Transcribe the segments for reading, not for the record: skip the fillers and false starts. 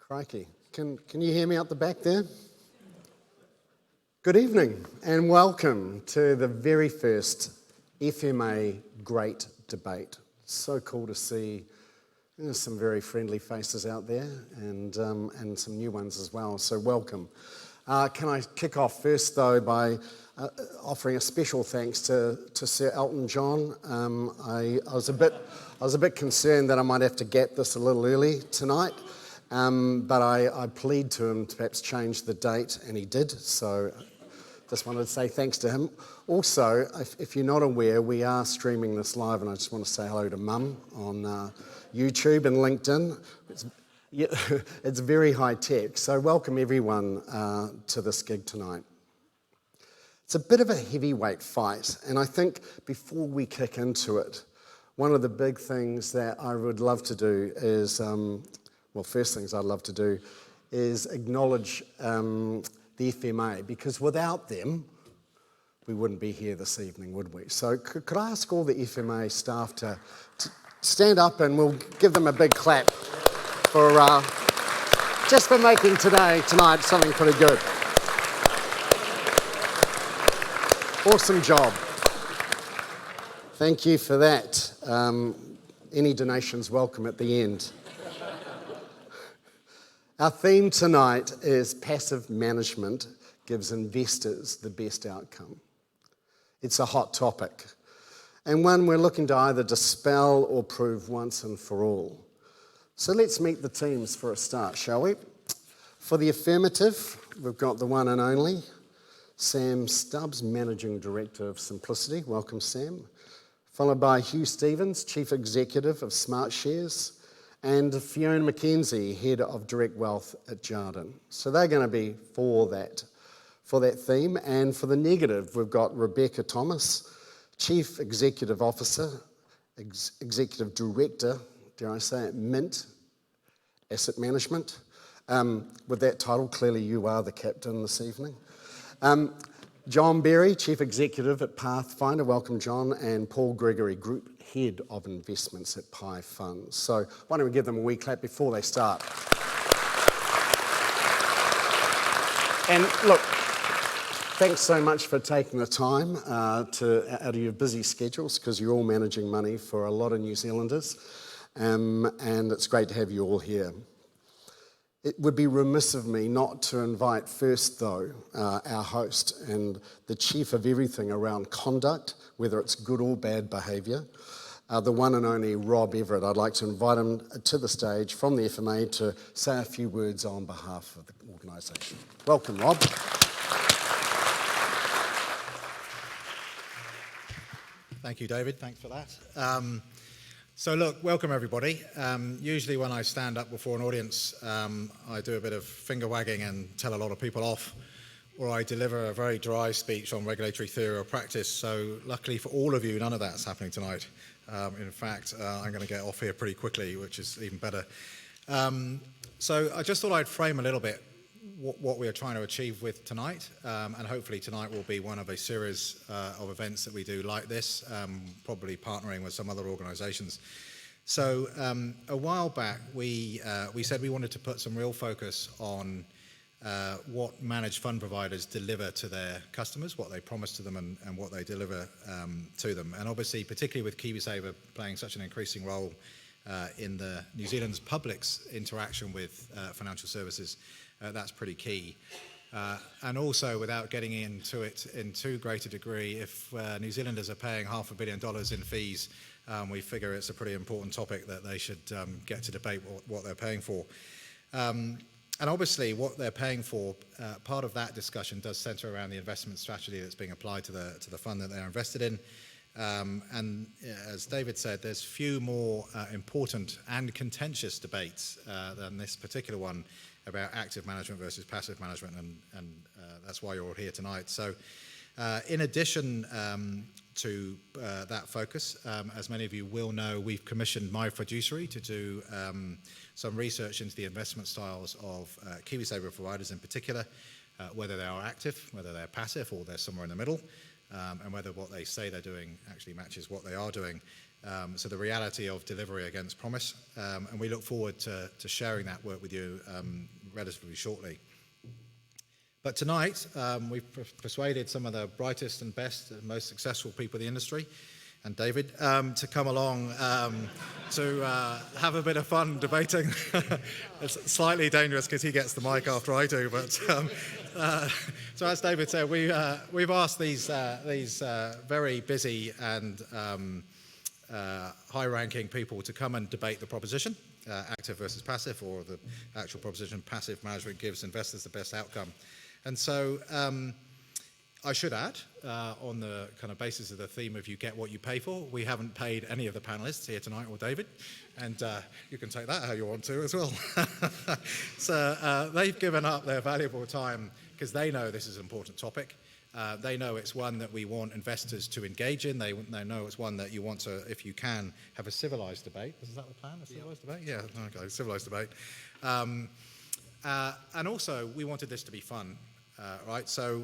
Crikey. Can you hear me up the back there? Good evening and welcome to the very first FMA Great Debate. So cool to see some very friendly faces out there and some new ones as well, so welcome. Can I kick off first though by offering a special thanks to Sir Elton John. I was a bit concerned that I might have to gap this a little early tonight. But I plead to him to perhaps change the date, and he did, so just wanted to say thanks to him. Also, if you're not aware, we are streaming this live, and I just want to say hello to Mum on YouTube and LinkedIn. It's very high tech, so welcome everyone to this gig tonight. It's a bit of a heavyweight fight, and I think before we kick into it, one of the big things that I would love to do is first things I'd love to do is acknowledge the FMA, because without them, we wouldn't be here this evening, would we? So could I ask all the FMA staff to stand up, and we'll give them a big clap for just for making tonight something pretty good. Awesome job. Thank you for that. Any donations welcome at the end. Our theme tonight is passive management gives investors the best outcome. It's a hot topic, and one we're looking to either dispel or prove once and for all. So let's meet the teams for a start, shall we? For the Affirmative, we've got the one and only Sam Stubbs, Managing Director of Simplicity. Welcome, Sam. Followed by Hugh Stevens, Chief Executive of Smartshares, and Fiona Mackenzie, Head of Direct Wealth at Jarden. So they're going to be for that theme. And for the negative, we've got Rebecca Thomas, Chief Executive Officer, Executive Director, dare I say it, Mint Asset Management. With that title, clearly you are the captain this evening. John Berry, Chief Executive at Pathfinder. Welcome, John. And Paul Gregory, Group Head of Investments at Pi Funds. So why don't we give them a wee clap before they start. And look, thanks so much for taking the time out of your busy schedules, because you're all managing money for a lot of New Zealanders, and it's great to have you all here. It would be remiss of me not to invite first, though, our host and the chief of everything around conduct, whether it's good or bad behaviour, the one and only Rob Everett. I'd like to invite him to the stage from the FMA to say a few words on behalf of the organisation. Welcome, Rob. Thank you, David. Thanks for that. So look, welcome everybody. Usually when I stand up before an audience, I do a bit of finger wagging and tell a lot of people off, or I deliver a very dry speech on regulatory theory or practice. So luckily for all of you, none of that's happening tonight. In fact, I'm going to get off here pretty quickly, which is even better. So I just thought I'd frame a little bit what we are trying to achieve with tonight, and hopefully tonight will be one of a series of events that we do like this, probably partnering with some other organisations. So a while back we said we wanted to put some real focus on what managed fund providers deliver to their customers, what they promise to them and what they deliver to them. And obviously, particularly with KiwiSaver playing such an increasing role in the New Zealand's public's interaction with financial services, that's pretty key. And also, without getting into it in too great a degree, if New Zealanders are paying $500 million in fees, we figure it's a pretty important topic that they should get to debate what they're paying for. And obviously, what they're paying for, part of that discussion does centre around the investment strategy that's being applied to the fund that they're invested in. And as David said, there's few more important and contentious debates than this particular one about active management versus passive management, and that's why you're all here tonight. So in addition to that focus, as many of you will know, we've commissioned my fiduciary to do some research into the investment styles of KiwiSaver providers in particular, whether they are active, whether they're passive, or they're somewhere in the middle, and whether what they say they're doing actually matches what they are doing. So the reality of delivery against promise, and we look forward to sharing that work with you relatively shortly. But tonight, we've persuaded some of the brightest and best and most successful people in the industry, and David, to come along to have a bit of fun debating. It's slightly dangerous because he gets the mic after I do, but so as David said, we've asked these very busy and high-ranking people to come and debate the proposition, active versus passive, or the actual proposition, passive management gives investors the best outcome. And so I should add, on the kind of basis of the theme of you get what you pay for, we haven't paid any of the panelists here tonight or David, and you can take that how you want to as well. So they've given up their valuable time because they know this is an important topic. They know it's one that we want investors to engage in. They know it's one that you want to, if you can, have a civilized debate. Is that the plan, a civilized debate? Yeah, okay, civilized debate. And also, we wanted this to be fun. Right, so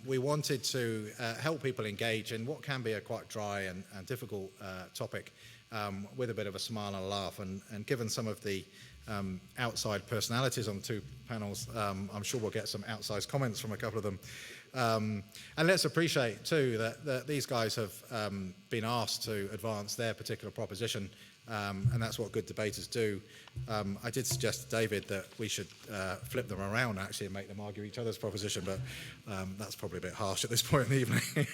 we wanted to help people engage in what can be a quite dry and difficult topic with a bit of a smile and a laugh. And given some of the outside personalities on the two panels, I'm sure we'll get some outsized comments from a couple of them. And let's appreciate too that these guys have been asked to advance their particular proposition. And that's what good debaters do. I did suggest to David that we should flip them around actually and make them argue each other's proposition, but that's probably a bit harsh at this point in the evening.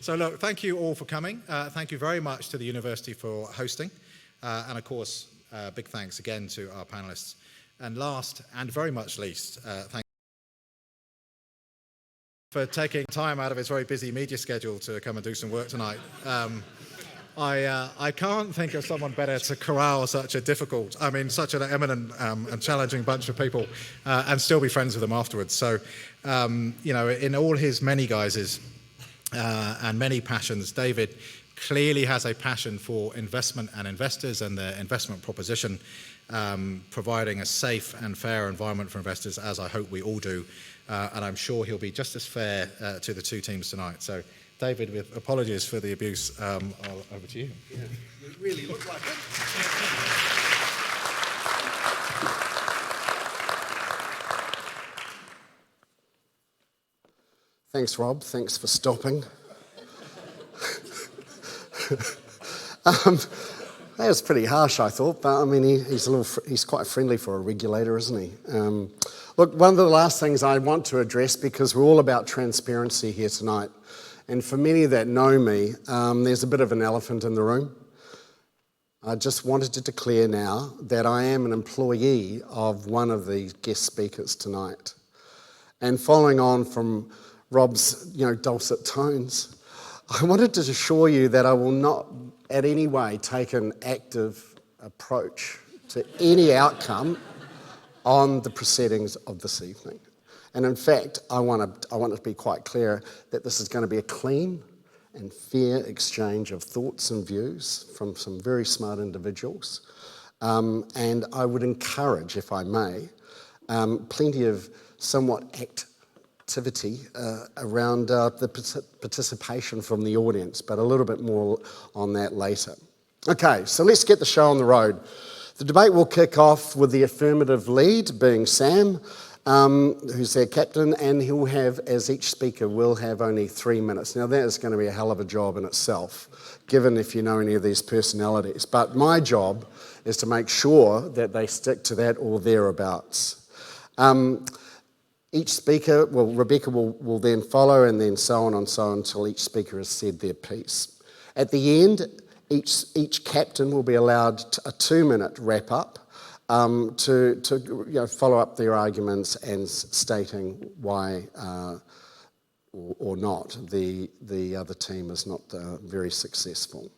So look, thank you all for coming. Thank you very much to the university for hosting. And of course, big thanks again to our panelists. And last and very much least, thank you for taking time out of his very busy media schedule to come and do some work tonight. I can't think of someone better to corral such an eminent and challenging bunch of people and still be friends with them afterwards. So, in all his many guises and many passions, David clearly has a passion for investment and investors and their investment proposition, providing a safe and fair environment for investors, as I hope we all do. And I'm sure he'll be just as fair to the two teams tonight. So, David, with apologies for the abuse, over to you. Yeah, you really look like it. Thanks, Rob. Thanks for stopping. That was pretty harsh, I thought, but I mean, he's quite friendly for a regulator, isn't he? Look, one of the last things I want to address, because we're all about transparency here tonight, and for many that know me, there's a bit of an elephant in the room. I just wanted to declare now that I am an employee of one of the guest speakers tonight. And following on from Rob's, dulcet tones, I wanted to assure you that I will not in any way take an active approach to any outcome on the proceedings of this evening. And in fact, I want to be quite clear that this is going to be a clean and fair exchange of thoughts and views from some very smart individuals. And I would encourage, if I may, plenty of somewhat activity around the participation from the audience, but a little bit more on that later. Okay, so let's get the show on the road. The debate will kick off with the affirmative lead being Sam, who's their captain, and he'll have, as each speaker will have only 3 minutes. Now that is going to be a hell of a job in itself, given if you know any of these personalities. But my job is to make sure that they stick to that or thereabouts. Each speaker, Rebecca will then follow, and then so on and so on until each speaker has said their piece. At the end, each captain will be allowed a 2-minute wrap-up to follow up their arguments and stating why or not the other team is not very successful.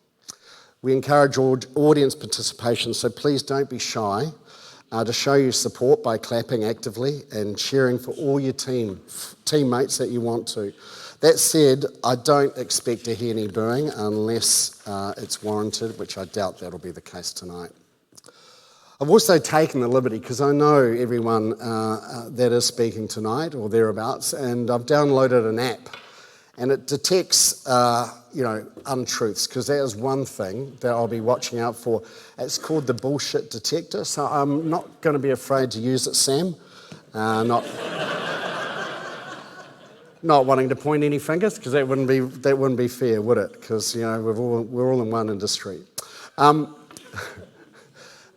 We encourage audience participation, so please don't be shy to show your support by clapping actively and cheering for all your teammates that you want to. That said, I don't expect to hear any booing unless it's warranted, which I doubt that'll be the case tonight. I've also taken the liberty, because I know everyone that is speaking tonight or thereabouts, and I've downloaded an app, and it detects untruths, because that is one thing that I'll be watching out for. It's called the bullshit detector, so I'm not going to be afraid to use it, Sam. Not wanting to point any fingers, because that wouldn't be fair, would it? Because we're all in one industry.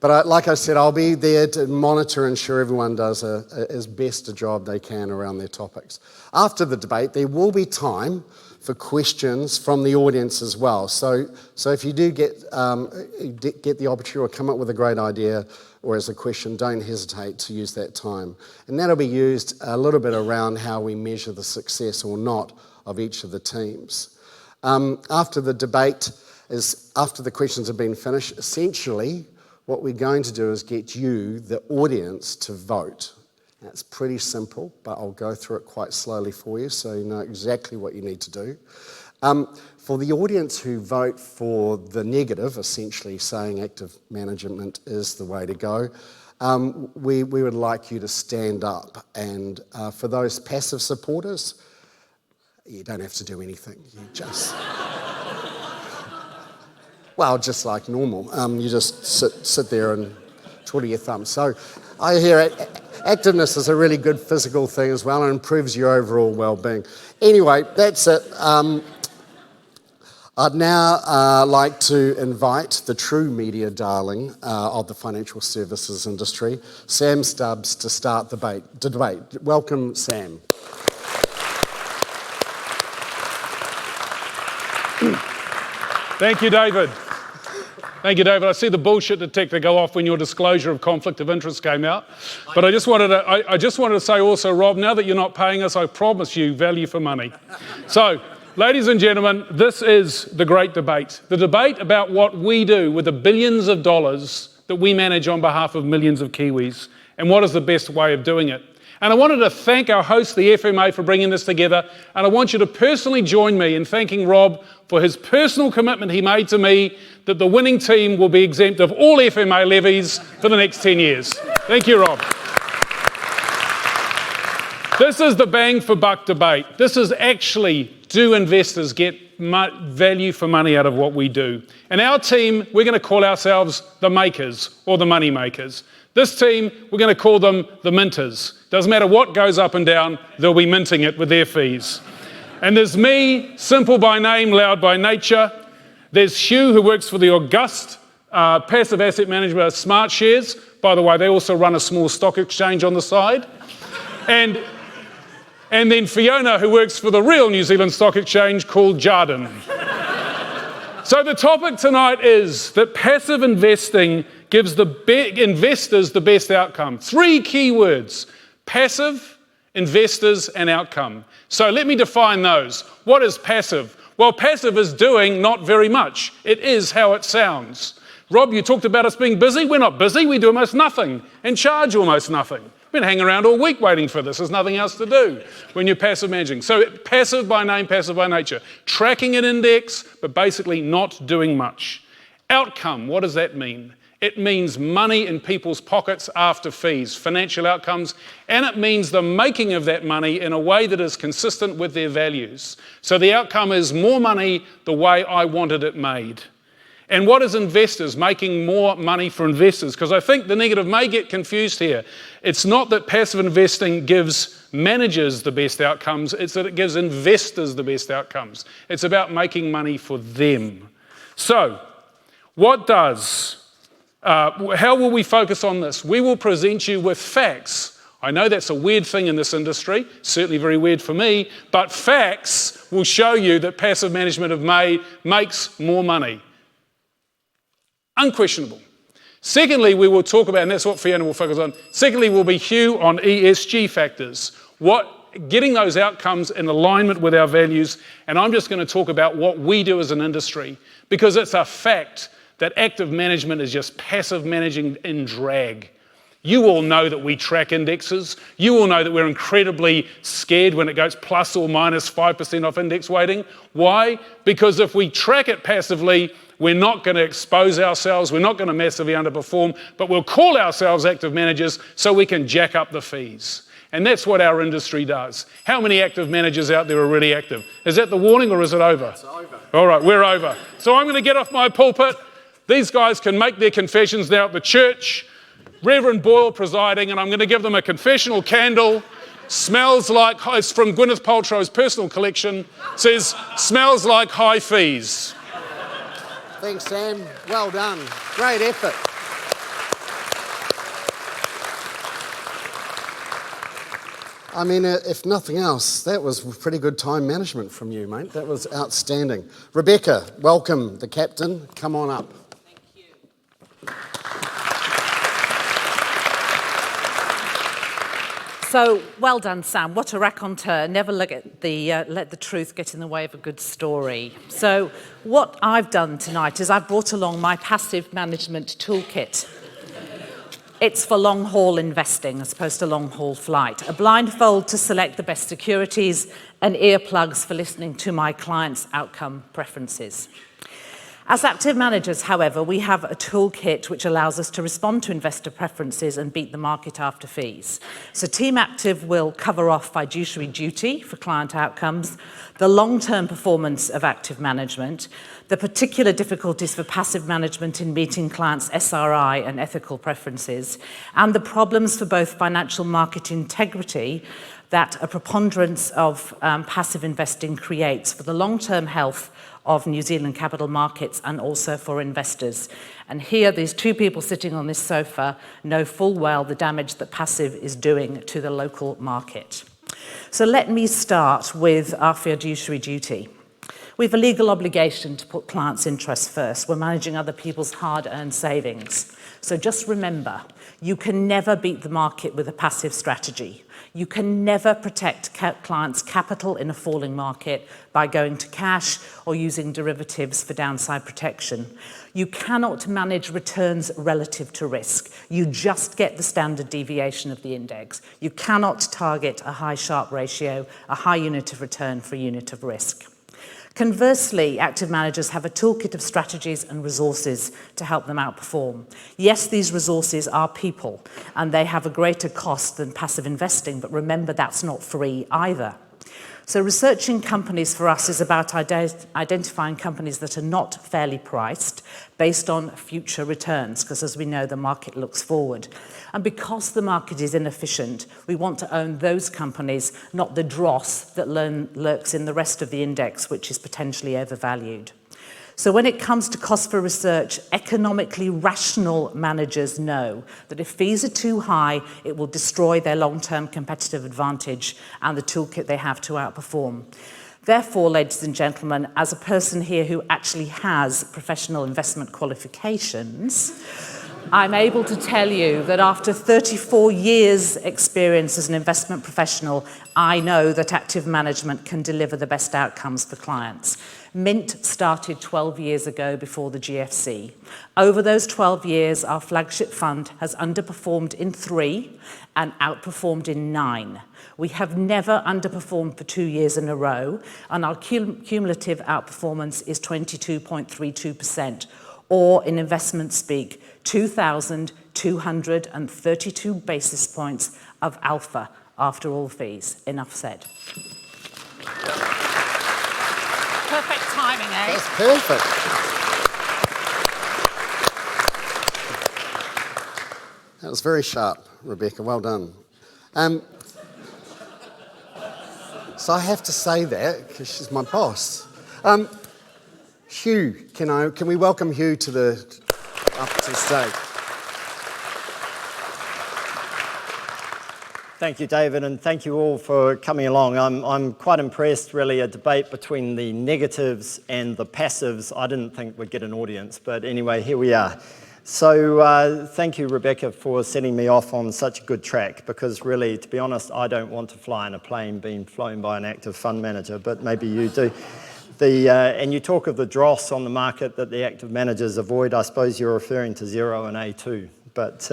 But like I said, I'll be there to monitor and ensure everyone does as best a job they can around their topics. After the debate, there will be time for questions from the audience as well. So if you do get the opportunity or come up with a great idea or as a question, don't hesitate to use that time. And that'll be used a little bit around how we measure the success or not of each of the teams. After the debate, after the questions have been finished, essentially, what we're going to do is get you, the audience, to vote. Now, it's pretty simple, but I'll go through it quite slowly for you so you know exactly what you need to do. For the audience who vote for the negative, essentially saying active management is the way to go, we would like you to stand up. And for those passive supporters, you don't have to do anything. You just... Well, just like normal. You just sit there and twiddle your thumbs. So I hear activeness is a really good physical thing as well and improves your overall well-being. Anyway, that's it. I'd now like to invite the true media darling of the financial services industry, Sam Stubbs, to start the debate. Welcome, Sam. Thank you, David. Thank you, David. I see the bullshit detector go off when your disclosure of conflict of interest came out. But I just wanted to say also, Rob, now that you're not paying us, I promise you value for money. So, ladies and gentlemen, this is the Great Debate. The debate about what we do with the billions of dollars that we manage on behalf of millions of Kiwis, and what is the best way of doing it. And I wanted to thank our host, the FMA, for bringing this together. And I want you to personally join me in thanking Rob for his personal commitment he made to me that the winning team will be exempt of all FMA levies for the next 10 years. Thank you, Rob. This is the bang for buck debate. This is actually, do investors get value for money out of what we do? And our team, we're going to call ourselves the makers or the money makers. This team, we're going to call them the minters. Doesn't matter what goes up and down, they'll be minting it with their fees. And there's me, simple by name, loud by nature. There's Hugh, who works for the august passive asset management Smartshares. By the way, they also run a small stock exchange on the side. And then Fiona, who works for the real New Zealand stock exchange called Jarden. So the topic tonight is that passive investing gives the investors the best outcome. 3 key words: passive, investors, and outcome. So let me define those. What is passive? Well, passive is doing not very much. It is how it sounds. Rob, you talked about us being busy. We're not busy. We do almost nothing and charge almost nothing. Been hanging around all week waiting for this. There's nothing else to do when you're passive managing. So passive by name, passive by nature. Tracking an index, but basically not doing much. Outcome, what does that mean? It means money in people's pockets after fees, financial outcomes, and it means the making of that money in a way that is consistent with their values. So the outcome is more money the way I wanted it made. And what is investors? Making more money for investors. Because I think the negative may get confused here. It's not that passive investing gives managers the best outcomes, it's that it gives investors the best outcomes. It's about making money for them. So, how will we focus on this? We will present you with facts. I know that's a weird thing in this industry, certainly very weird for me, but facts will show you that passive management makes more money. Unquestionable. Secondly, we will talk about, and that's what Fiona will focus on, secondly will be Hugh on ESG factors. Getting those outcomes in alignment with our values, and I'm just going to talk about what we do as an industry, because it's a fact that active management is just passive managing in drag. You all know that we track indexes. You all know that we're incredibly scared when it goes plus or minus 5% off index weighting. Why? Because if we track it passively, we're not going to expose ourselves, we're not going to massively underperform, but we'll call ourselves active managers so we can jack up the fees. And that's what our industry does. How many active managers out there are really active? Is that the warning or is it over? It's over. All right, we're over. So I'm going to get off my pulpit. These guys can make their confessions now at the church. Reverend Boyle presiding, and I'm going to give them a confessional candle. Smells like, it's from Gwyneth Paltrow's personal collection, says, smells like high fees. Thanks, Sam. Well done. Great effort. I mean, if nothing else, that was pretty good time management from you, mate. That was outstanding. Rebecca, welcome, the captain. Come on up. So, well done, Sam. What a raconteur. Never let the truth get in the way of a good story. So, what I've done tonight is I've brought along my passive management toolkit. It's for long-haul investing as opposed to long-haul flight. A blindfold to select the best securities and earplugs for listening to my clients' outcome preferences. As active managers, however, we have a toolkit which allows us to respond to investor preferences and beat the market after fees. So Team Active will cover off fiduciary duty for client outcomes, the long-term performance of active management, the particular difficulties for passive management in meeting clients' SRI and ethical preferences, and the problems for both financial market integrity that a preponderance of passive investing creates for the long-term health of New Zealand capital markets and also for investors. And here, these two people sitting on this sofa know full well the damage that passive is doing to the local market. So let me start with our fiduciary duty. We have a legal obligation to put clients' interests first. We're managing other people's hard-earned savings. So just remember, you can never beat the market with a passive strategy. You can never protect clients' capital in a falling market by going to cash or using derivatives for downside protection. You cannot manage returns relative to risk. You just get the standard deviation of the index. You cannot target a high Sharpe ratio, a high unit of return for a unit of risk. Conversely, active managers have a toolkit of strategies and resources to help them outperform. Yes, these resources are people, and they have a greater cost than passive investing, but remember that's not free either. So researching companies for us is about identifying companies that are not fairly priced based on future returns, because as we know, the market looks forward. And because the market is inefficient, we want to own those companies, not the dross that lurks in the rest of the index, which is potentially overvalued. So when it comes to cost for research, economically rational managers know that if fees are too high, it will destroy their long-term competitive advantage and the toolkit they have to outperform. Therefore, ladies and gentlemen, as a person here who actually has professional investment qualifications, I'm able to tell you that after 34 years' experience as an investment professional, I know that active management can deliver the best outcomes for clients. Mint started 12 years ago before the GFC. Over those 12 years, our flagship fund has underperformed in 3 and outperformed in 9. We have never underperformed for 2 years in a row, and our cumulative outperformance is 22.32%, or in investment speak, 2,232 basis points of alpha after all fees. Enough said. Perfect timing, eh? That's perfect. That was very sharp, Rebecca. Well done. So I have to say that because she's my boss. Hugh, can we welcome Hugh up to the stage? Thank you, David, and thank you all for coming along. I'm quite impressed, really, a debate between the negatives and the passives. I didn't think we'd get an audience, but anyway, here we are. So thank you, Rebecca, for setting me off on such a good track, because really, to be honest, I don't want to fly in a plane being flown by an active fund manager, but maybe you do. And you talk of the dross on the market that the active managers avoid. I suppose you're referring to Xero and A2. But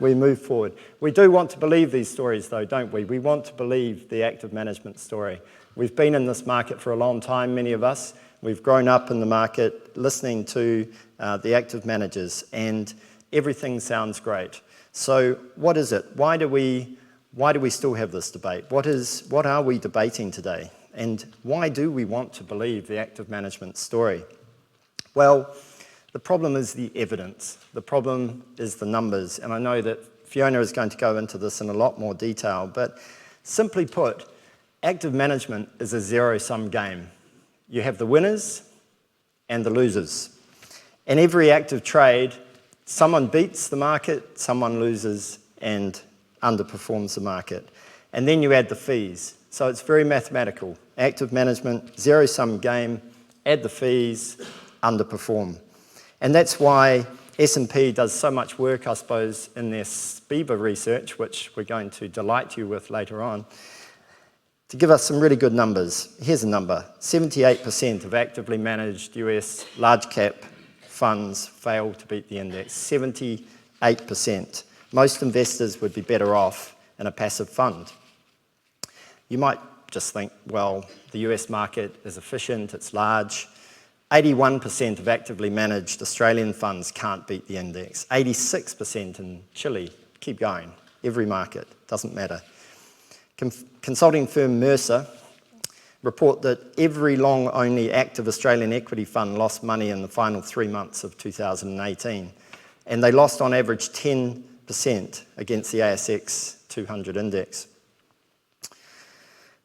we move forward. We do want to believe these stories, though, don't we? We want to believe the active management story. We've been in this market for a long time, many of us. We've grown up in the market listening to the active managers, and everything sounds great. So what is it? Why do we why do we still have this debate? What are we debating today? And why do we want to believe the active management story? Well, the problem is the evidence. The problem is the numbers. And I know that Fiona is going to go into this in a lot more detail, but simply put, active management is a zero-sum game. You have the winners and the losers. In every active trade, someone beats the market, someone loses and underperforms the market. And then you add the fees. So it's very mathematical. Active management, zero-sum game, add the fees, underperform. And that's why S&P does so much work, I suppose, in their SPIVA research, which we're going to delight you with later on, to give us some really good numbers. Here's a number. 78% of actively managed US large cap funds fail to beat the index. 78%. Most investors would be better off in a passive fund. You might just think, well, the US market is efficient, it's large. 81% of actively managed Australian funds can't beat the index. 86% in Chile. Keep going. Every market, doesn't matter. Consulting firm Mercer report that every long-only active Australian equity fund lost money in the final 3 months of 2018. And they lost on average 10% against the ASX 200 index.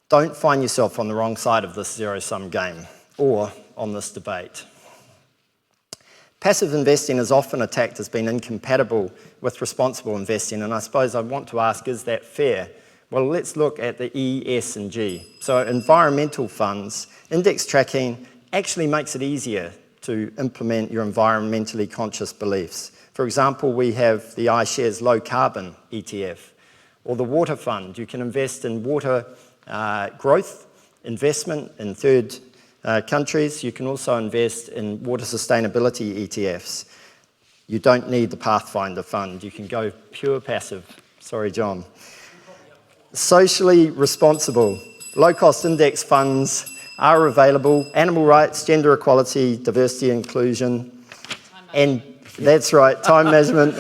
Don't find yourself on the wrong side of this zero-sum game or on this debate. Passive investing is often attacked as being incompatible with responsible investing, and I suppose I want to ask, is that fair? Well, let's look at the E, S, and G. So environmental funds, index tracking actually makes it easier to implement your environmentally conscious beliefs. For example, we have the iShares Low Carbon ETF, or the Water Fund. You can invest in water growth, investment in third countries. You can also invest in water sustainability ETFs. You don't need the Pathfinder fund. You can go pure passive. Sorry, John. Socially responsible, low-cost index funds are available. Animal rights, gender equality, diversity, inclusion, and that's right, time measurement.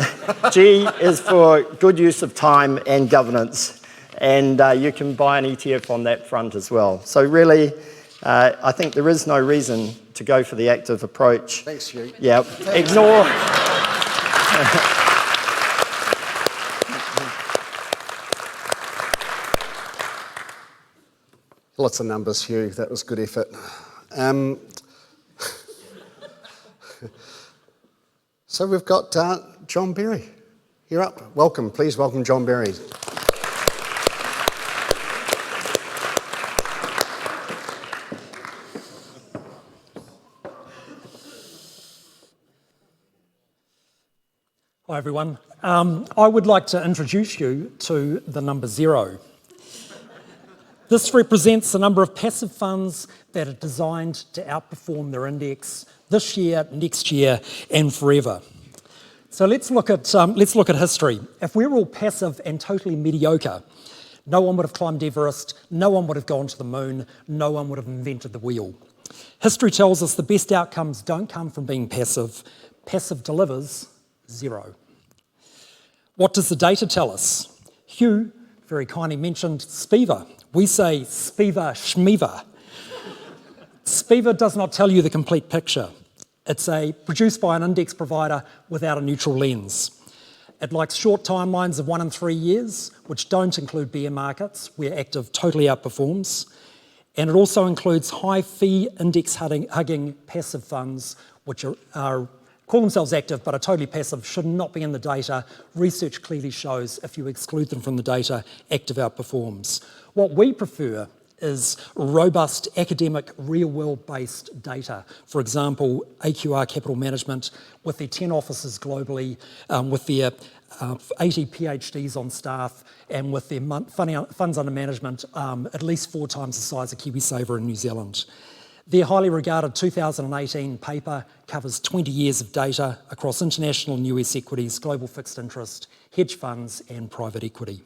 G is for good use of time and governance, and you can buy an ETF on that front as well. So really, I think there is no reason to go for the active approach. Thanks, Hugh. Yeah, ignore. Lots of numbers, Hugh. That was good effort. So we've got John Berry. You're up. Welcome. Please welcome John Berry. Hi everyone. I would like to introduce you to the number 0. This represents the number of passive funds that are designed to outperform their index this year, next year, and forever. So let's look at history. If we were all passive and totally mediocre, no one would have climbed Everest, no one would have gone to the moon, no one would have invented the wheel. History tells us the best outcomes don't come from being passive. Passive delivers 0. What does the data tell us? Hugh very kindly mentioned SPIVA. We say SPIVA schmiva. SPIVA does not tell you the complete picture. It's produced by an index provider without a neutral lens. It likes short timelines of 1 and 3 years, which don't include bear markets, where active totally outperforms. And it also includes high fee index hugging passive funds, which call themselves active but are totally passive, should not be in the data. Research clearly shows if you exclude them from the data, active outperforms. What we prefer is robust academic real-world based data. For example, AQR Capital Management with their 10 offices globally, with their 80 PhDs on staff, and with their funds under management at least 4 times the size of KiwiSaver in New Zealand. Their highly regarded 2018 paper covers 20 years of data across international and US equities, global fixed interest, hedge funds, and private equity.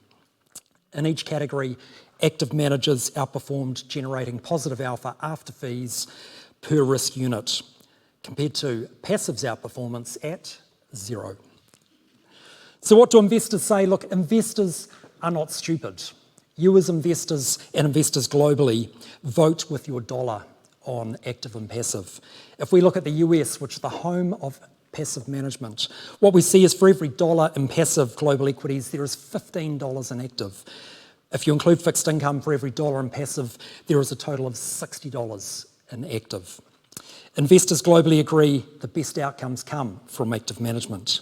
In each category, active managers outperformed, generating positive alpha after fees per risk unit, compared to passive's outperformance at 0. So what do investors say? Look, investors are not stupid. You as investors and investors globally vote with your dollar on active and passive. If we look at the US, which is the home of passive management, what we see is for every dollar in passive global equities, there is $15 in active. If you include fixed income, for every dollar in passive, there is a total of $60 in active. Investors globally agree the best outcomes come from active management.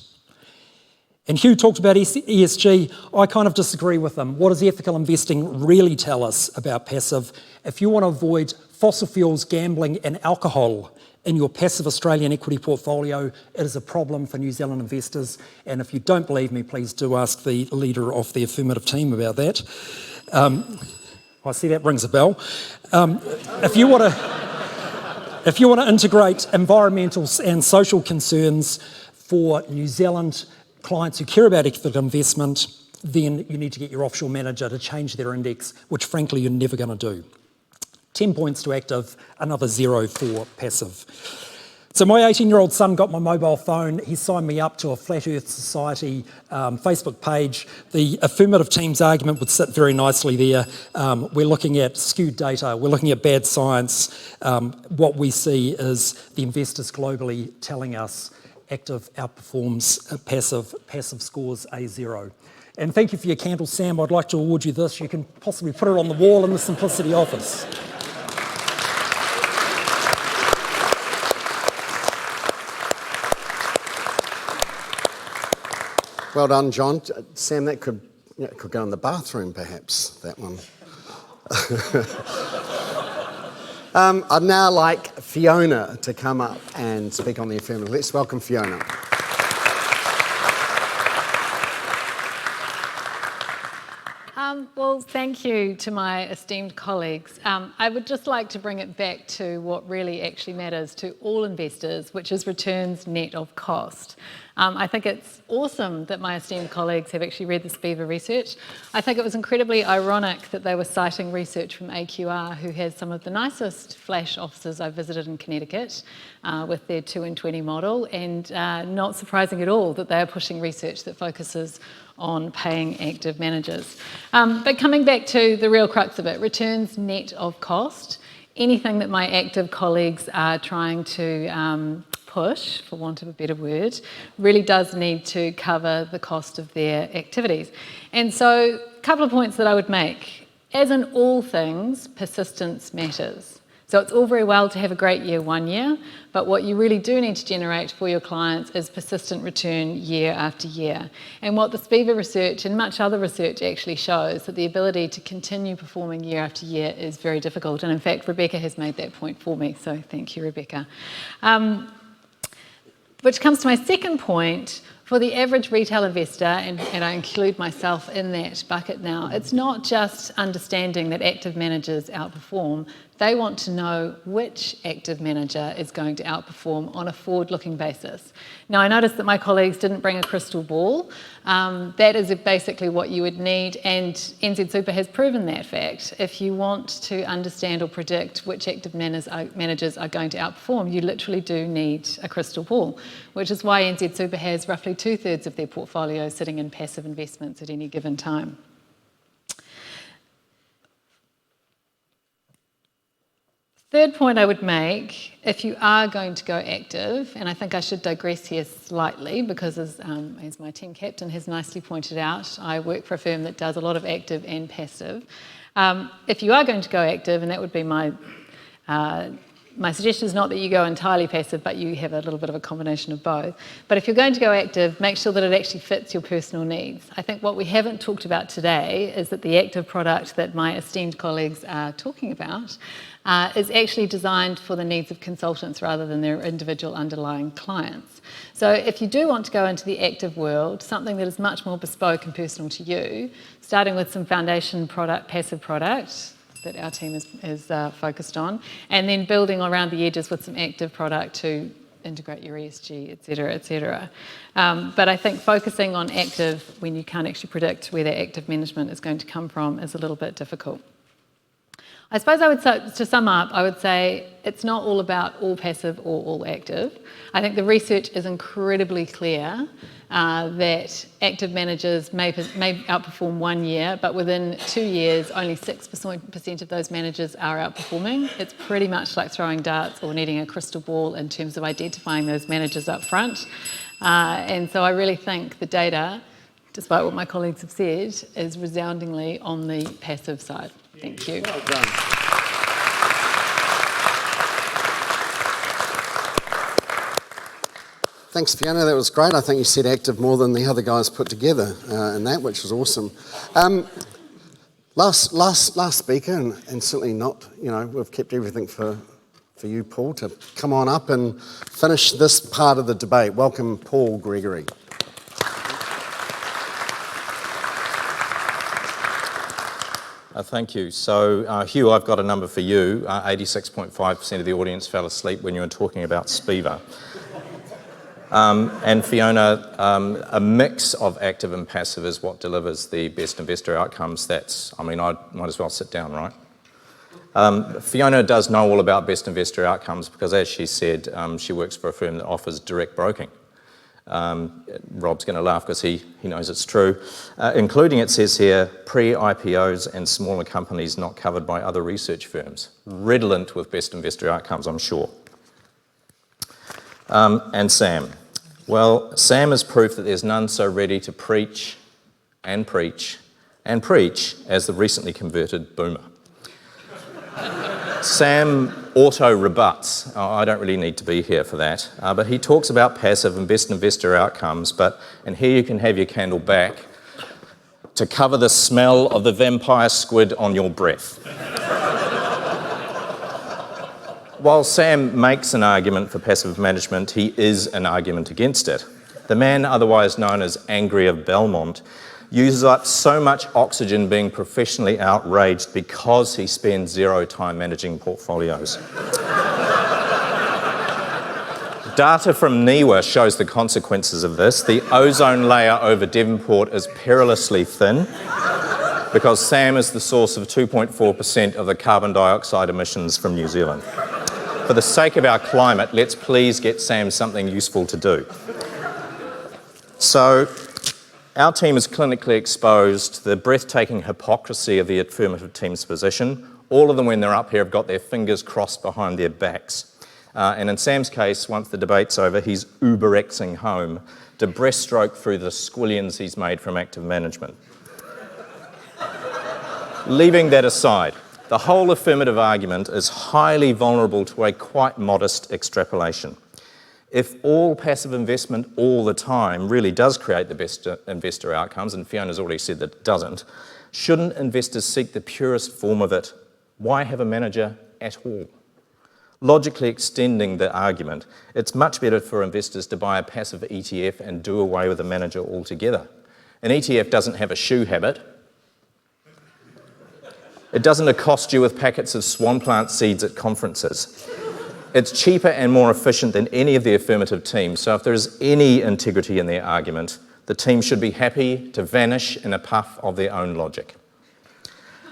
And Hugh talked about ESG. I kind of disagree with him. What does ethical investing really tell us about passive? If you want to avoid fossil fuels, gambling and alcohol in your passive Australian equity portfolio, it is a problem for New Zealand investors. And if you don't believe me, please do ask the leader of the Affirmative team about that. I see that rings a bell. If you want to integrate environmental and social concerns for New Zealand clients who care about ethical investment, then you need to get your offshore manager to change their index, which frankly you're never going to do. 10 points to active, another 0 for passive. So my 18-year-old son got my mobile phone. He signed me up to a Flat Earth Society Facebook page. The Affirmative team's argument would sit very nicely there. We're looking at skewed data. We're looking at bad science. What we see is the investors globally telling us active outperforms passive. Passive scores a 0. And thank you for your candle, Sam. I'd like to award you this. You can possibly put it on the wall in the Simplicity office. Well done, John. Sam, that could go in the bathroom, perhaps, that one. I'd now like Fiona to come up and speak on the Affirmative. Let's welcome Fiona. Well, thank you to my esteemed colleagues. I would just like to bring it back to what really actually matters to all investors, which is returns net of cost. I think it's awesome that my esteemed colleagues have actually read the SPIVA research. I think it was incredibly ironic that they were citing research from AQR, who has some of the nicest flash offices I've visited in Connecticut with their 2 in 20 model, and not surprising at all that they are pushing research that focuses on paying active managers. But coming back to the real crux of it, returns net of cost, anything that my active colleagues are trying to push, for want of a better word, really does need to cover the cost of their activities. And so a couple of points that I would make. As in all things, persistence matters. So it's all very well to have a great year one year, but what you really do need to generate for your clients is persistent return year after year. And what the SPIVA research and much other research actually shows, that the ability to continue performing year after year is very difficult. And in fact, Rebecca has made that point for me, so thank you, Rebecca. Which comes to my second point. For the average retail investor, and I include myself in that bucket now, it's not just understanding that active managers outperform. They want to know which active manager is going to outperform on a forward-looking basis. Now, I noticed that my colleagues didn't bring a crystal ball. That is basically what you would need, and NZ Super has proven that fact. If you want to understand or predict which active managers are going to outperform, you literally do need a crystal ball, which is why NZ Super has roughly 2/3 of their portfolio sitting in passive investments at any given time. Third point I would make, if you are going to go active, and I think I should digress here slightly because as my team captain has nicely pointed out, I work for a firm that does a lot of active and passive. If you are going to go active, and that would be my suggestion is not that you go entirely passive, but you have a little bit of a combination of both. But if you're going to go active, make sure that it actually fits your personal needs. I think what we haven't talked about today is that the active product that my esteemed colleagues are talking about is actually designed for the needs of consultants rather than their individual underlying clients. So if you do want to go into the active world, something that is much more bespoke and personal to you, starting with some foundation product, passive product, that our team is focused on, and then building around the edges with some active product to integrate your ESG, et cetera, et cetera. But I think focusing on active when you can't actually predict where that active management is going to come from is a little bit difficult. I suppose I would say, to sum up, I would say it's not all about all passive or all active. I think the research is incredibly clear that active managers may outperform 1 year, but within 2 years, only 6% of those managers are outperforming. It's pretty much like throwing darts or needing a crystal ball in terms of identifying those managers up front. And so I really think the data, despite what my colleagues have said, is resoundingly on the passive side. Thank you. Well done. Thanks, Fiona. That was great. I think you said active more than the other guys put together in that, which was awesome. Last speaker, and certainly not, we've kept everything for you, Paul, to come on up and finish this part of the debate. Welcome, Paul Gregory. Thank you. So, Hugh, I've got a number for you. 86.5% of the audience fell asleep when you were talking about SPIVA. And Fiona, a mix of active and passive is what delivers the best investor outcomes. I might as well sit down, right? Fiona does know all about best investor outcomes because, as she said, she works for a firm that offers direct broking. Rob's going to laugh because he knows it's true, including, it says here, pre-IPOs and smaller companies not covered by other research firms. Redolent with best investor outcomes, I'm sure. And Sam. Well, Sam is proof that there's none so ready to preach and preach and preach as the recently converted boomer. Sam auto-rebuts. I don't really need to be here for that, but he talks about passive and best investor outcomes, and here you can have your candle back to cover the smell of the vampire squid on your breath. While Sam makes an argument for passive management, he is an argument against it. The man, otherwise known as Angry of Belmont, uses up so much oxygen being professionally outraged because he spends zero time managing portfolios. Data from NIWA shows the consequences of this. The ozone layer over Devonport is perilously thin because Sam is the source of 2.4% of the carbon dioxide emissions from New Zealand. For the sake of our climate, let's please get Sam something useful to do. So, our team has clinically exposed the breathtaking hypocrisy of the Affirmative team's position. All of them, when they're up here, have got their fingers crossed behind their backs. And in Sam's case, once the debate's over, he's Uber-Xing home to breaststroke through the squillions he's made from active management. Leaving that aside, the whole affirmative argument is highly vulnerable to a quite modest extrapolation. If all passive investment all the time really does create the best investor outcomes, and Fiona's already said that it doesn't, shouldn't investors seek the purest form of it? Why have a manager at all? Logically extending the argument, it's much better for investors to buy a passive ETF and do away with a manager altogether. An ETF doesn't have a shoe habit. It doesn't accost you with packets of swan plant seeds at conferences. It's cheaper and more efficient than any of the affirmative teams, so if there is any integrity in their argument, the team should be happy to vanish in a puff of their own logic.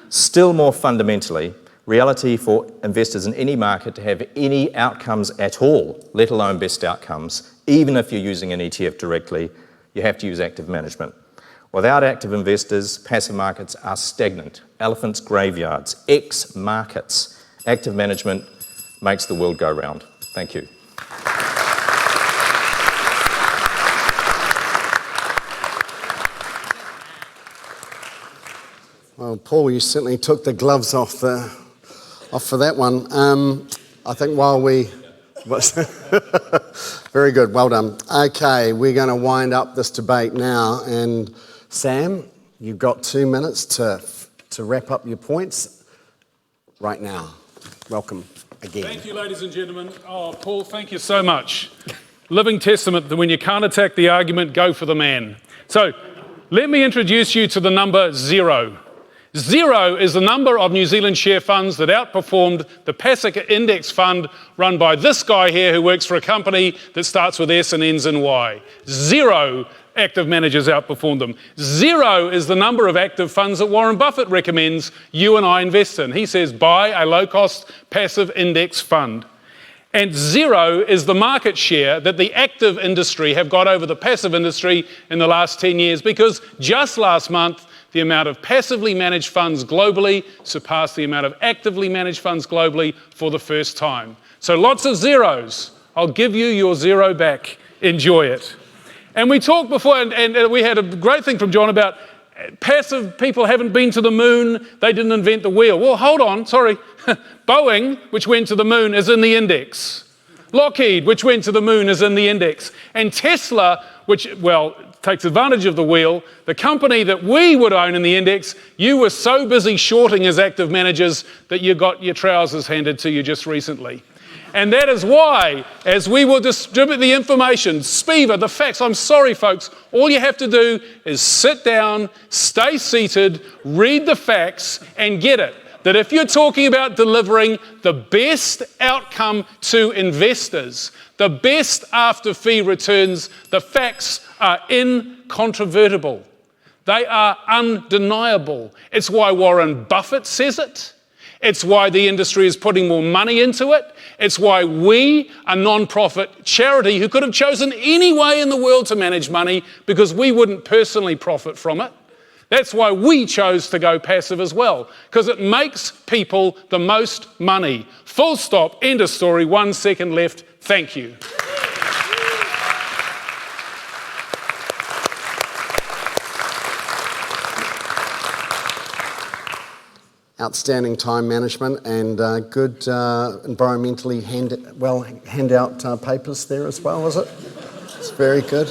Still more fundamentally, reality for investors in any market to have any outcomes at all, let alone best outcomes, even if you're using an ETF directly, you have to use active management. Without active investors, passive markets are stagnant, elephants' graveyards, X-markets. Active management makes the world go round. Thank you. Well, Paul, you certainly took the gloves off for that one. I think while we... Very good, well done. Okay, we're going to wind up this debate now, and Sam, you've got 2 minutes to wrap up your points right now. Welcome again. Thank you, ladies and gentlemen. Oh, Paul, thank you so much. Living testament that when you can't attack the argument, go for the man. So let me introduce you to the number 0. 0 is the number of New Zealand share funds that outperformed the passive index fund run by this guy here who works for a company that starts with S and ends in Y. 0 active managers outperformed them. 0 is the number of active funds that Warren Buffett recommends you and I invest in. He says buy a low-cost passive index fund. And 0 is the market share that the active industry have got over the passive industry in the last 10 years, because just last month, the amount of passively managed funds globally surpassed the amount of actively managed funds globally for the first time. So lots of zeros. I'll give you your 0 back. Enjoy it. And we talked before, and we had a great thing from John about passive people haven't been to the moon, they didn't invent the wheel. Well, hold on, sorry. Boeing, which went to the moon, is in the index. Lockheed, which went to the moon, is in the index. And Tesla, which, well, takes advantage of the wheel, the company that we would own in the index, you were so busy shorting as active managers that you got your trousers handed to you just recently. And that is why, as we will distribute the information, Spiva, the facts, I'm sorry folks, all you have to do is sit down, stay seated, read the facts and get it. That if you're talking about delivering the best outcome to investors, the best after fee returns, the facts are incontrovertible. They are undeniable. It's why Warren Buffett says it. It's why the industry is putting more money into it. It's why we, a non-profit charity who could have chosen any way in the world to manage money because we wouldn't personally profit from it, that's why we chose to go passive as well, because it makes people the most money. Full stop, end of story, 1 second left. Thank you. Outstanding time management and good environmentally hand out papers there as well, was it? It's very good.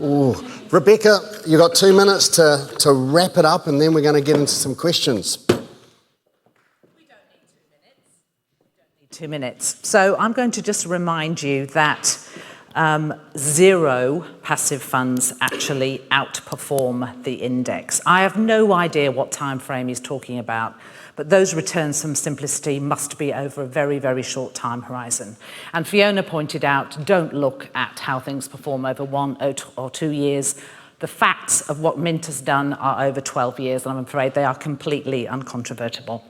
Ooh. Rebecca, you've got 2 minutes to wrap it up and then we're going to get into some questions. We don't need 2 minutes. We don't need 2 minutes. So I'm going to just remind you that 0 passive funds actually outperform the index. I have no idea what time frame he's talking about, but those returns from simplicity must be over a very, very short time horizon. And Fiona pointed out, don't look at how things perform over 1 or 2 years. The facts of what Mint has done are over 12 years, and I'm afraid they are completely uncontrovertible.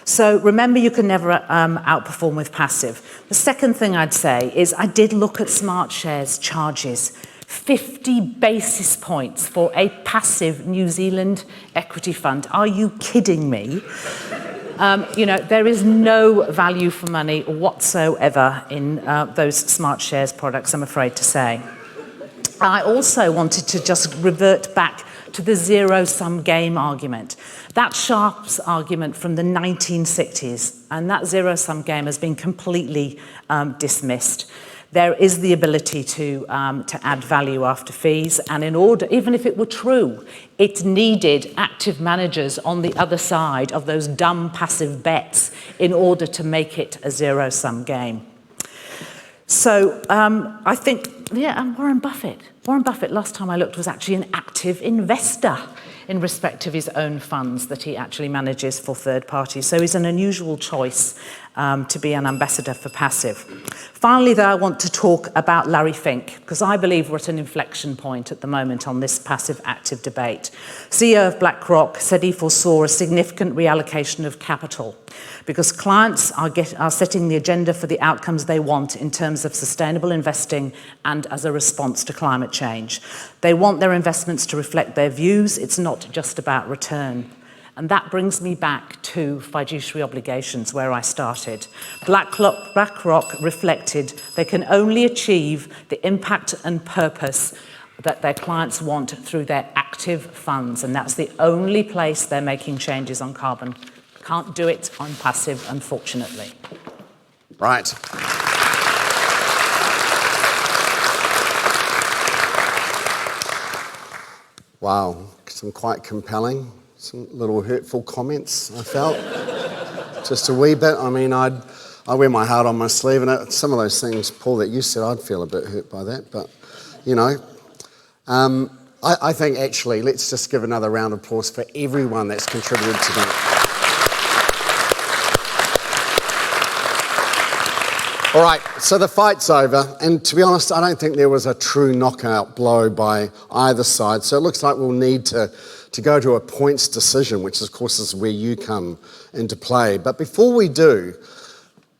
So remember, you can never outperform with passive. The second thing I'd say is I did look at Smartshares charges. 50 basis points for a passive New Zealand equity fund. Are you kidding me? There is no value for money whatsoever in those Smartshares products, I'm afraid to say. I also wanted to just revert back to the zero-sum game argument. That Sharpe's argument from the 1960s, and that zero-sum game has been completely dismissed. There is the ability to add value after fees, and in order, even if it were true, it needed active managers on the other side of those dumb passive bets in order to make it a zero-sum game. So I think, Warren Buffett. Warren Buffett, last time I looked, was actually an active investor in respect of his own funds that he actually manages for third parties. So he's an unusual choice to be an ambassador for passive. Finally, though, I want to talk about Larry Fink, because I believe we're at an inflection point at the moment on this passive-active debate. CEO of BlackRock said he foresaw a significant reallocation of capital because clients are setting the agenda for the outcomes they want in terms of sustainable investing and as a response to climate change. They want their investments to reflect their views. It's not just about return. And that brings me back to fiduciary obligations, where I started. BlackRock reflected they can only achieve the impact and purpose that their clients want through their active funds, and that's the only place they're making changes on carbon. Can't do it on passive, unfortunately. Right. Wow, some quite compelling, some little hurtful comments, I felt. Just a wee bit. I mean, I wear my heart on my sleeve, and some of those things, Paul, that you said, I'd feel a bit hurt by that, but, I think actually, let's just give another round of applause for everyone that's contributed to that. All right, so the fight's over, and to be honest, I don't think there was a true knockout blow by either side, so it looks like we'll need to go to a points decision, which of course is where you come into play. But before we do,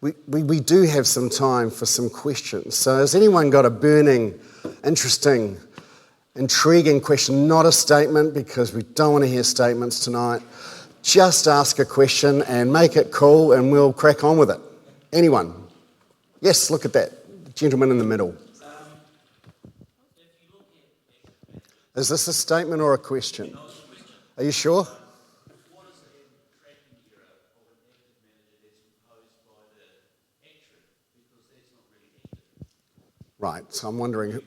we do have some time for some questions. So has anyone got a burning, interesting, intriguing question? Not a statement, because we don't want to hear statements tonight. Just ask a question and make it cool, and we'll crack on with it. Anyone? Yes, look at that. Gentleman in the middle. Is this a statement or a question? Are you sure? Right, so I'm wondering...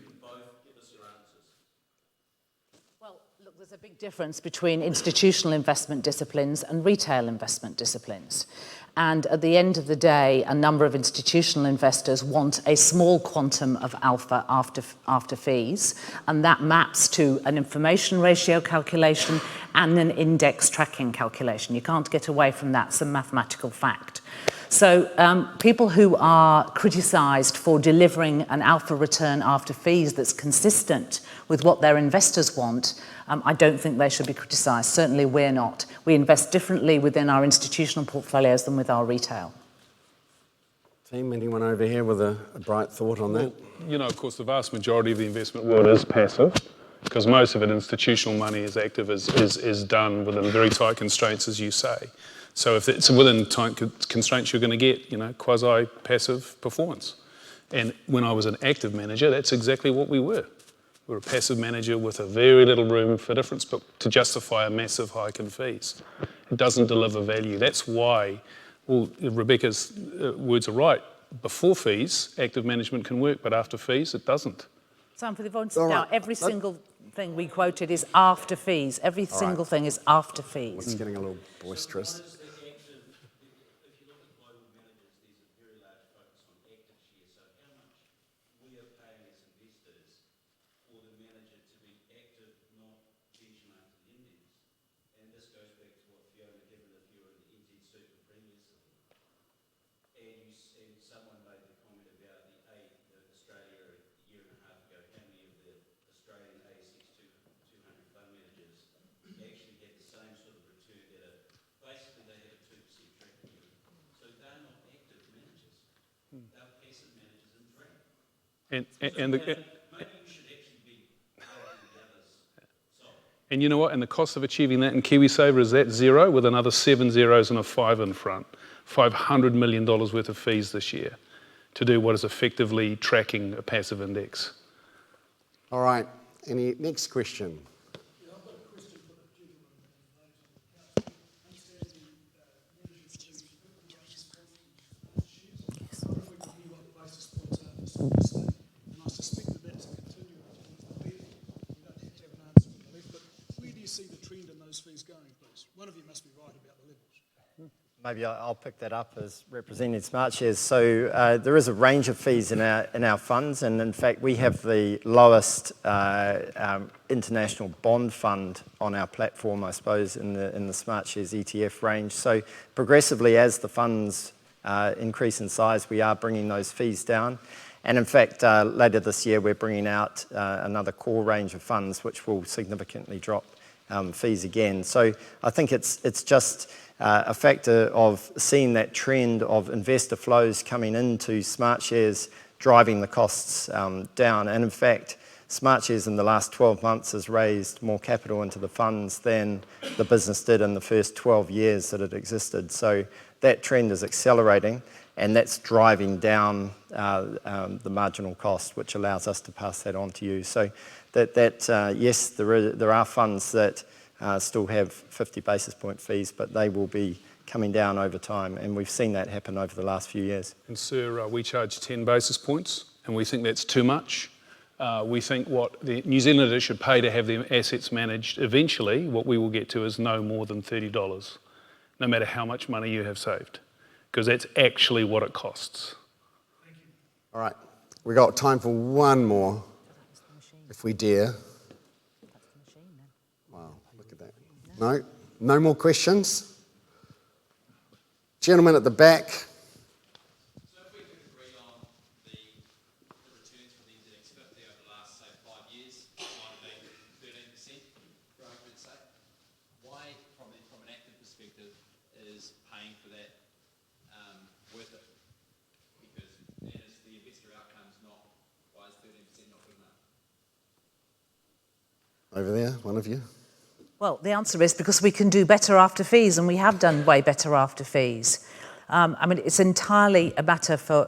Well, look, there's a big difference between institutional investment disciplines and retail investment disciplines. And at the end of the day, a number of institutional investors want a small quantum of alpha after fees, and that maps to an information ratio calculation and an index tracking calculation. You can't get away from that. It's a mathematical fact. So people who are criticised for delivering an alpha return after fees that's consistent with what their investors want, I don't think they should be criticised. Certainly we're not. We invest differently within our institutional portfolios than with our retail. Team, anyone over here with a bright thought on that? Well, you know, of course, the vast majority of the investment world is passive, because most of it, institutional money, is active, is done within very tight constraints, as you say. So if it's within tight constraints, you're going to get, quasi-passive performance. And when I was an active manager, that's exactly what we were. We were a passive manager with a very little room for difference, but to justify a massive hike in fees. It doesn't deliver value. That's why, well, Rebecca's words are right. Before fees, active management can work, but after fees, it doesn't. Sam, for the avoidance of doubt, every single thing we quoted is after fees. Every single thing is after fees. It's getting a little boisterous. And you know what? And the cost of achieving that in KiwiSaver is that zero with another 7 zeros and a 5 in front. $500 million worth of fees this year to do what is effectively tracking a passive index. All right. Any next question? Yeah, I've got a question for the gentleman. And I suspect that that's a continuum. We don't have to have an answer, I believe, but where do you see the trend in those fees going, please? One of you must be right about the levels. Maybe I'll pick that up as representing Smartshares. So there is a range of fees in our funds, and in fact we have the lowest international bond fund on our platform, I suppose, in the Smartshares ETF range. So progressively, as the funds increase in size, we are bringing those fees down. And in fact, later this year we're bringing out another core range of funds which will significantly drop fees again. So I think it's just a factor of seeing that trend of investor flows coming into Smartshares driving the costs down. And in fact, Smartshares in the last 12 months has raised more capital into the funds than the business did in the first 12 years that it existed. So that trend is accelerating, and that's driving down the marginal cost, which allows us to pass that on to you. So yes, there are funds that still have 50 basis point fees, but they will be coming down over time, and we've seen that happen over the last few years. And sir, we charge 10 basis points, and we think that's too much. We think what the New Zealanders should pay to have their assets managed eventually, what we will get to is no more than $30, no matter how much money you have saved, because that's actually what it costs. Thank you. All right. We've got time for one more, if we dare. Wow, look at that. No? No more questions? Gentleman at the back. So if we could agree on is paying for that worth it? Because that is the investor outcomes, not why is 13% not good enough? Over there, one of you. Well, the answer is because we can do better after fees, and we have done way better after fees. I mean, it's entirely a matter for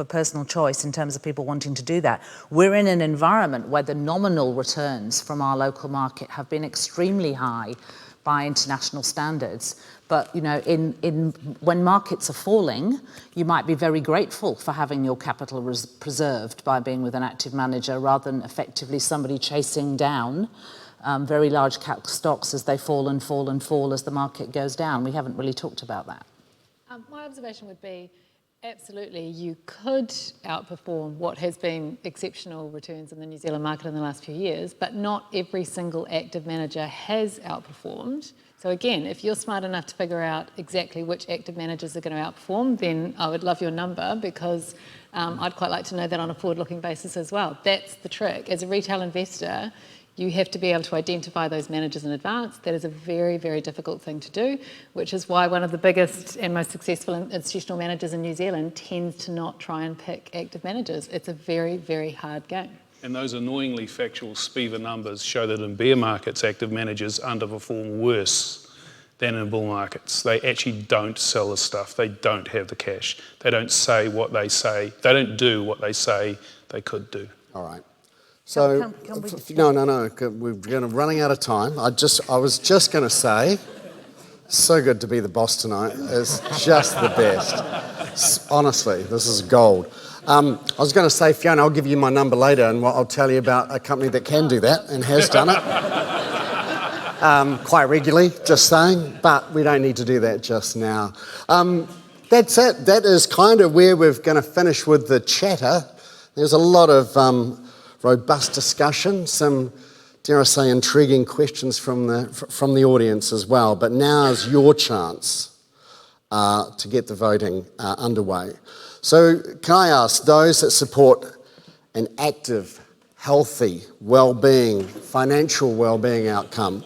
personal choice in terms of people wanting to do that. We're in an environment where the nominal returns from our local market have been extremely high by international standards. But, you know, when markets are falling, you might be very grateful for having your capital preserved by being with an active manager rather than effectively somebody chasing down very large cap stocks as they fall and fall and fall as the market goes down. We haven't really talked about that. My observation would be, absolutely, you could outperform what has been exceptional returns in the New Zealand market in the last few years, but not every single active manager has outperformed. So again, if you're smart enough to figure out exactly which active managers are going to outperform, then I would love your number, because I'd quite like to know that on a forward-looking basis as well. That's the trick. As a retail investor, you have to be able to identify those managers in advance. That is a very, very difficult thing to do, which is why one of the biggest and most successful institutional managers in New Zealand tends to not try and pick active managers. It's a very, very hard game. And those annoyingly factual SPIVA numbers show that in bear markets, active managers underperform worse than in bull markets. They actually don't sell the stuff. They don't have the cash. They don't say what they say. They don't do what they say they could do. All right. So, no, we're running out of time. I was just going to say, so good to be the boss tonight. It's just the best. Honestly, this is gold. I was going to say, Fiona, I'll give you my number later, and I'll tell you about a company that can do that and has done it quite regularly, just saying, but we don't need to do that just now. That's it. That is kind of where we're going to finish with the chatter. There's a lot of robust discussion, some, dare I say, intriguing questions from the audience as well. But now is your chance to get the voting underway. So can I ask those that support an active, healthy, well-being, financial well-being outcome,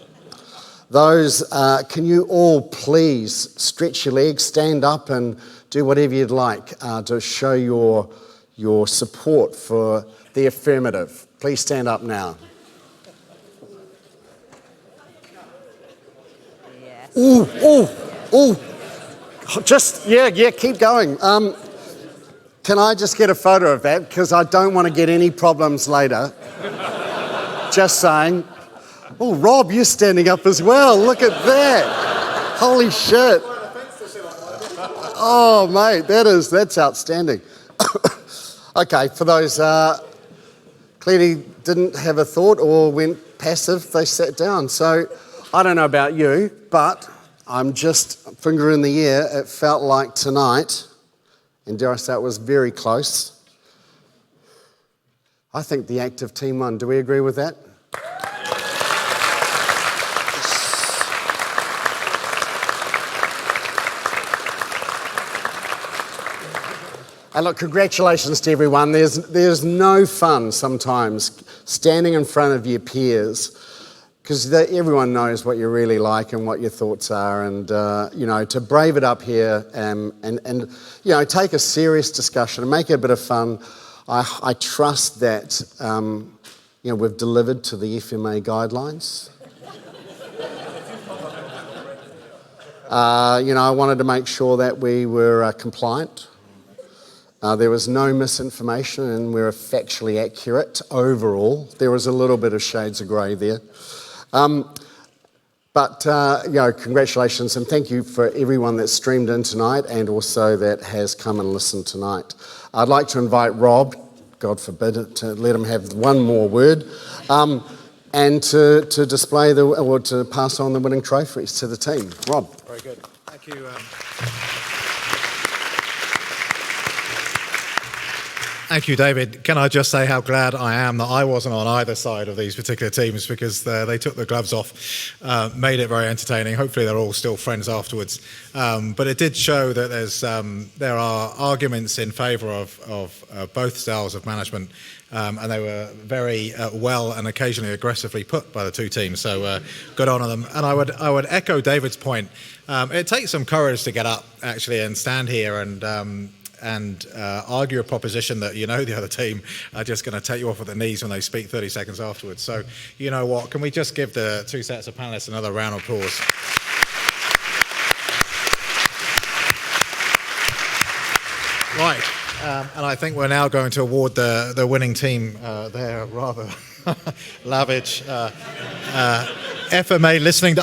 those, can you all please stretch your legs, stand up and do whatever you'd like to show your support for the affirmative. Please stand up now. Yes. Ooh. Just, yeah, keep going. Can I just get a photo of that? Because I don't want to get any problems later. Just saying. Oh, Rob, you're standing up as well. Look at that. Holy shit. Oh, mate, that's outstanding. Okay, for those clearly didn't have a thought or went passive, they sat down. So I don't know about you, but I'm just finger in the air. It felt like tonight, and dare I say it was very close. I think the active team won. Do we agree with that? And look, congratulations to everyone. There's no fun sometimes standing in front of your peers, because everyone knows what you're really like and what your thoughts are, and to brave it up here and take a serious discussion and make it a bit of fun. I trust that we've delivered to the FMA guidelines. I wanted to make sure that we were compliant. There was no misinformation, and we were factually accurate overall. There was a little bit of shades of grey there. But congratulations, and thank you for everyone that streamed in tonight and also that has come and listened tonight. I'd like to invite Rob, God forbid, to let him have one more word, and to display to pass on the winning trophies to the team. Rob. Very good. Thank you. Thank you, David. Can I just say how glad I am that I wasn't on either side of these particular teams, because they took the gloves off, made it very entertaining. Hopefully they're all still friends afterwards. But it did show that there are arguments in favour of both styles of management, and they were very well and occasionally aggressively put by the two teams. So good on them. And I would echo David's point. It takes some courage to get up actually and stand here and argue a proposition that the other team are just going to take you off at the knees when they speak 30 seconds afterwards. So you know what? Can we just give the two sets of panelists another round of applause? Right, and I think we're now going to award the winning team their rather lavish FMA listening,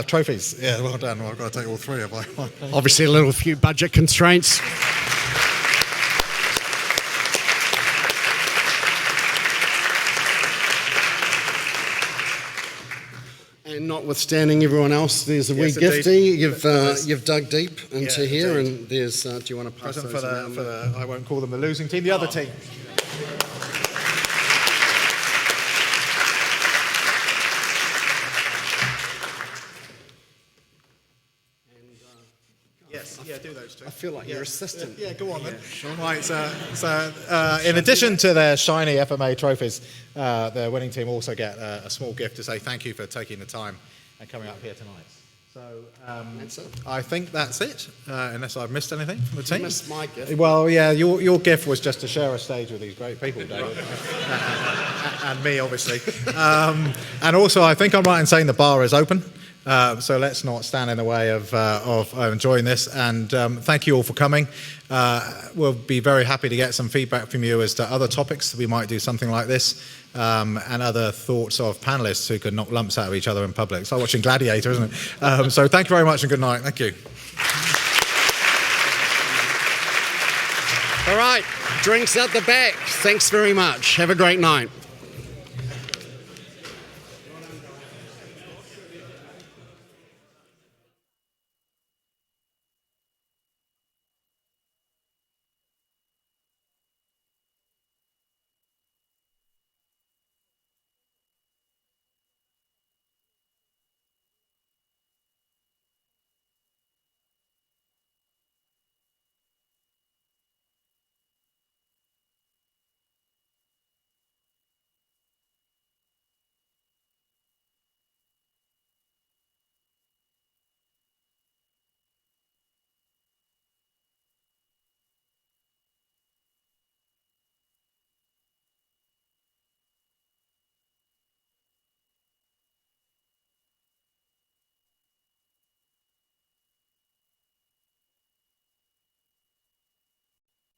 trophies. Yeah, well done. Well, I've got to take all three of them. Obviously, a few budget constraints. And notwithstanding everyone else, there's a wee gifty. You've dug deep into here, indeed. And there's. Do you want to pass present those for the I won't call them the losing team, the other team. Yes, do those two. I feel like your assistant. Yeah, go on then. Sure. Right, so in addition to their shiny FMA trophies, the winning team also get a small gift to say thank you for taking the time and coming up here tonight. So that's it. I think that's it, unless I've missed anything from the team. You missed my gift. Well, yeah, your gift was just to share a stage with these great people, David. And me, obviously. And also, I think I'm right in saying the bar is open. So let's not stand in the way of enjoying this. And thank you all for coming. We'll be very happy to get some feedback from you as to other topics. We might do something like this, and other thoughts of panellists who can knock lumps out of each other in public. It's like watching Gladiator, isn't it? So thank you very much and good night. Thank you. All right, drinks at the back. Thanks very much. Have a great night.